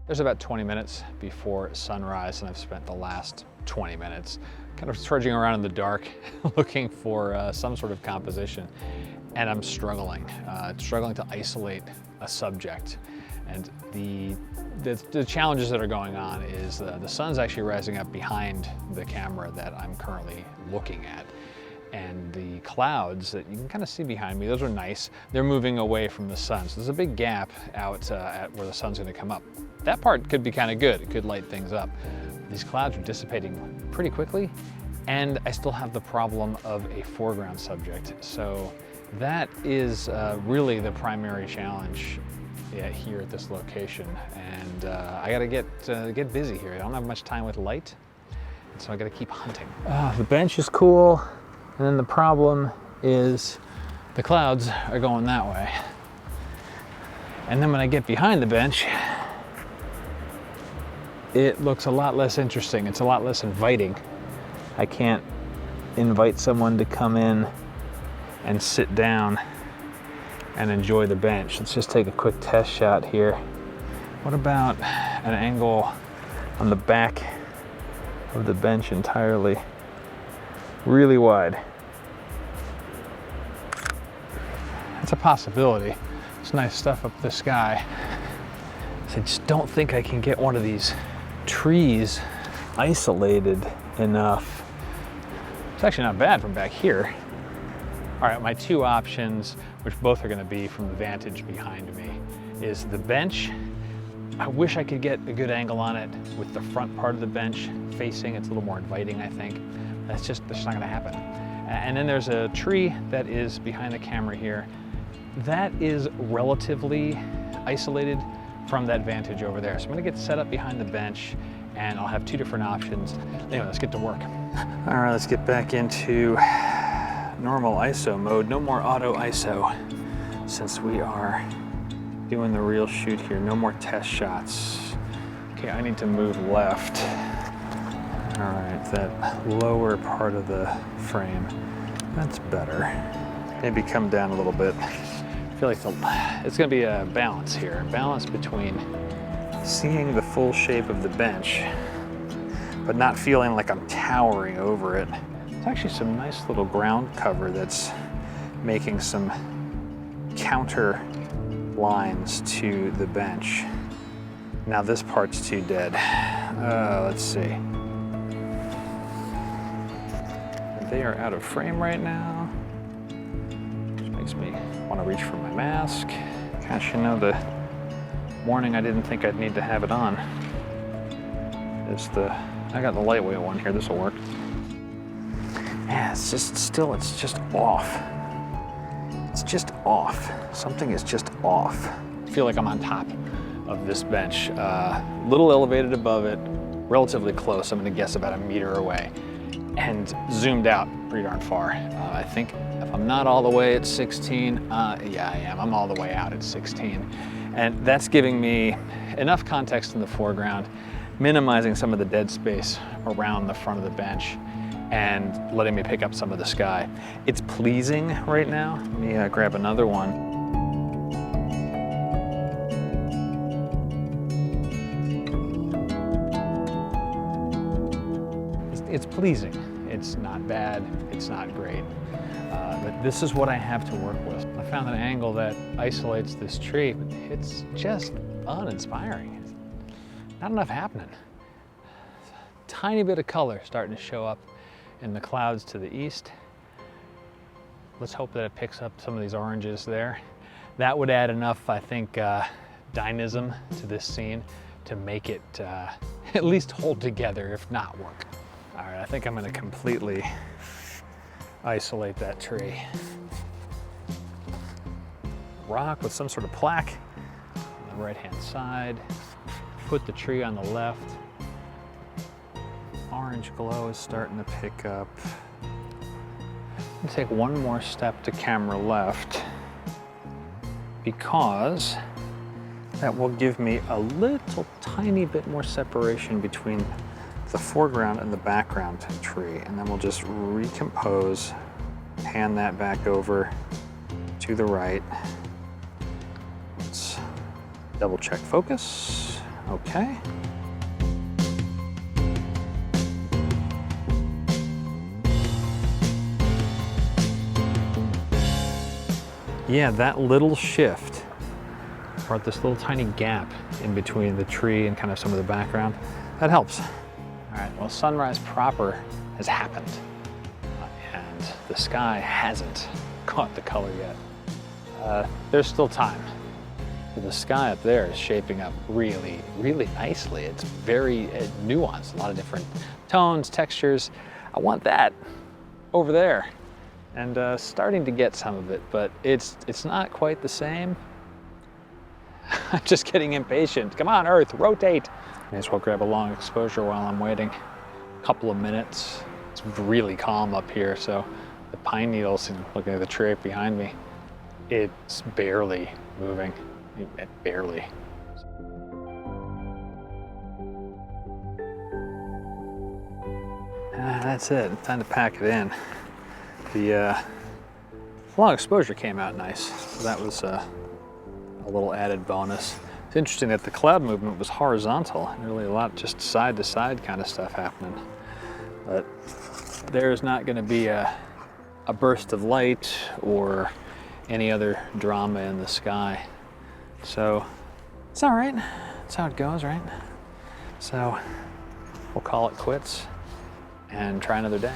There's about 20 minutes before sunrise, and I've spent the last 20 minutes kind of trudging around in the dark looking for some sort of composition, and I'm struggling to isolate a subject. And the challenges that are going on is the sun's actually rising up behind the camera that I'm currently looking at. And the clouds that you can kind of see behind me, those are nice. They're moving away from the sun. So there's a big gap out at where the sun's gonna come up. That part could be kind of good. It could light things up. These clouds are dissipating pretty quickly, and I still have the problem of a foreground subject. So that is really the primary challenge here at this location. And I gotta get busy here. I don't have much time with light, so I gotta keep hunting. The bench is cool. And then the problem is the clouds are going that way. And then when I get behind the bench, it looks a lot less interesting. It's a lot less inviting. I can't invite someone to come in and sit down and enjoy the bench. Let's just take a quick test shot here. What about an angle on the back of the bench entirely? Really wide. That's a possibility. It's nice stuff up the sky. So I just don't think I can get one of these trees isolated enough. It's actually not bad from back here. All right, my two options, which both are gonna be from the vantage behind me, is the bench. I wish I could get a good angle on it with the front part of the bench facing. It's a little more inviting, I think. That's just not gonna happen. And then there's a tree that is behind the camera here. That is relatively isolated from that vantage over there. So I'm gonna get set up behind the bench and I'll have two different options. Anyway, let's get to work. All right, let's get back into normal ISO mode. No more auto ISO since we are doing the real shoot here. No more test shots. Okay, I need to move left. All right, that lower part of the frame, that's better. Maybe come down a little bit. I feel like it's gonna be a balance here. A balance between seeing the full shape of the bench, but not feeling like I'm towering over it. There's actually some nice little ground cover that's making some counter lines to the bench. Now this part's too dead. Let's see. They are out of frame right now, which makes me want to reach for my mask. Gosh, you know, the morning I didn't think I'd need to have it on. I got the lightweight one here, this will work. Yeah, it's just off. It's just off. Something is just off. I feel like I'm on top of this bench, little elevated above it, relatively close. I'm gonna guess about a meter away, and zoomed out pretty darn far. I think if I'm not all the way at 16, yeah, I am. I'm all the way out at 16. And that's giving me enough context in the foreground, minimizing some of the dead space around the front of the bench, and letting me pick up some of the sky. It's pleasing right now. Let me grab another one. It's pleasing. It's not bad, it's not great. But this is what I have to work with. I found an angle that isolates this tree, but it's just uninspiring. Not enough happening. Tiny bit of color starting to show up in the clouds to the east. Let's hope that it picks up some of these oranges there. That would add enough, I think, dynamism to this scene to make it at least hold together, if not work. All right, I think I'm gonna completely isolate that tree. Rock with some sort of plaque on the right-hand side. Put the tree on the left. Orange glow is starting to pick up. I'm gonna take one more step to camera left because that will give me a little tiny bit more separation between the foreground and the background tree, and then we'll just recompose, pan that back over to the right. Let's double check focus. Okay. Yeah, that little shift, or this little tiny gap in between the tree and kind of some of the background, that helps. All right, well, sunrise proper has happened, and the sky hasn't caught the color yet. There's still time. The sky up there is shaping up really, really nicely. It's very nuanced, a lot of different tones, textures. I want that over there, and starting to get some of it, but it's not quite the same. I'm just getting impatient. Come on, Earth, rotate. May as well grab a long exposure while I'm waiting. A couple of minutes. It's really calm up here, so the pine needles, and looking at the tree right behind me, it's barely moving. Barely. That's it. Time to pack it in. The long exposure came out nice. So that was a little added bonus. It's interesting that the cloud movement was horizontal, and really a lot just side to side kind of stuff happening. But there's not going to be a burst of light or any other drama in the sky. So it's all right. That's how it goes, right? So we'll call it quits and try another day.